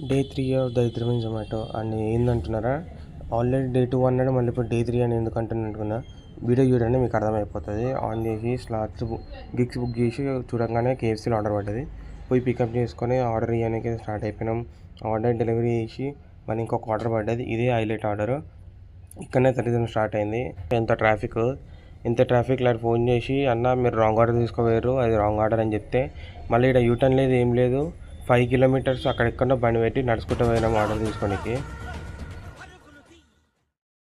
Day 3 of దరిద్రమైన Zomato and ఏందంటున్నారా? Already day 2 అన్నాడు, మళ్ళీ ఇప్పుడు డే 3 అని ఎందుకు అంటున్నట్టుకున్నా. వీడియో చూడండి మీకు అర్థమైపోతుంది. ఆన్ చేసి స్లాట్స్ గిగ్స్ బుక్ చేసి చూడంగానే కేఎఫ్సీలో ఆర్డర్ పడ్డది. పోయి పికప్ చేసుకొని ఆర్డర్ ఇవ్వడానికి స్టార్ట్ అయిపోయినాం. ఆర్డర్ డెలివరీ చేసి మళ్ళీ ఇంకొక ఆర్డర్ పడ్డది. ఇదే హైలైట్ ఆర్డర్. ఇక్కడనే దరిద్రం స్టార్ట్ అయింది. ఇంత ట్రాఫిక్ లాంటి ఫోన్ చేసి అన్న మీరు రాంగ్ ఆర్డర్ తీసుకోలేరు, అది రాంగ్ ఆర్డర్ అని చెప్తే మళ్ళీ ఇక్కడ యూటర్న్ లేదు, ఏం లేదు. 5 కిలోమీటర్స్ అక్కడెక్కడో బండి పెట్టి నడుచుకుంటూ పోయినాము ఆర్డర్ తీసుకోనికి.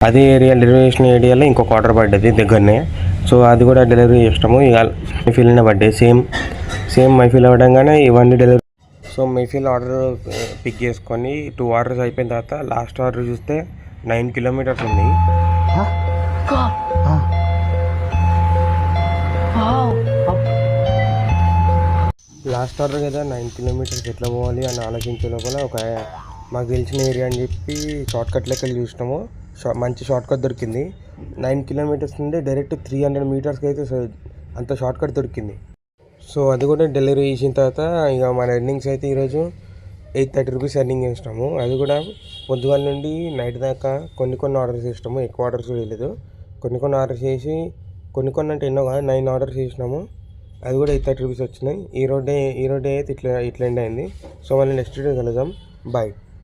అదే ఏరియా డెలివరీ ఏరియాలో ఇంకొక ఆర్డర్ పడ్డది దగ్గరనే. సో అది కూడా డెలివరీ చేస్తాము. ఇక మైఫీల్నే పడ్డాయి. సేమ్ మైఫీల్ అవ్వడంగానే ఇవన్నీ డెలివరీ. సో మైఫీల్ ఆర్డర్ పిక్ చేసుకొని 2 ఆర్డర్స్ అయిపోయిన తర్వాత లాస్ట్ ఆర్డర్ చూస్తే 9 కిలోమీటర్స్ ఉంది. లాస్ట్ ఆర్డర్ కదా 9 కిలోమీటర్స్ ఎట్లా పోవాలి అని ఆలోచించే లోపల మాకు తెలిసిన ఏరియా అని చెప్పి షార్ట్కట్ లెక్కలు చూసినాము. మంచి షార్ట్కట్ దొరికింది. 9 కిలోమీటర్స్ నుండి డైరెక్ట్ 300 మీటర్స్కి అయితే అంత షార్ట్కట్ దొరికింది. సో అది కూడా డెలివరీ చేసిన తర్వాత ఇక మన ఎర్నింగ్స్ అయితే ఈరోజు 830 రూపీస్ ఎర్నింగ్ చేసినాము. అది కూడా పొద్దుగాల నుండి నైట్ దాకా కొన్ని ఆర్డర్స్ చేసినాము. ఎక్కువ ఆర్డర్స్ చేయలేదు. కొన్ని ఆర్డర్స్ చేసి కొన్ని అంటే ఎన్నో కాదు, 9 ఆర్డర్స్ చేసినాము. అది కూడా 830 రూపీస్ వచ్చినాయి. ఈ రోజు అయితే ఇట్లా ఎండ్ అయింది. సో మళ్ళీ నెక్స్ట్ డే కలుద్దాం. బాయ్.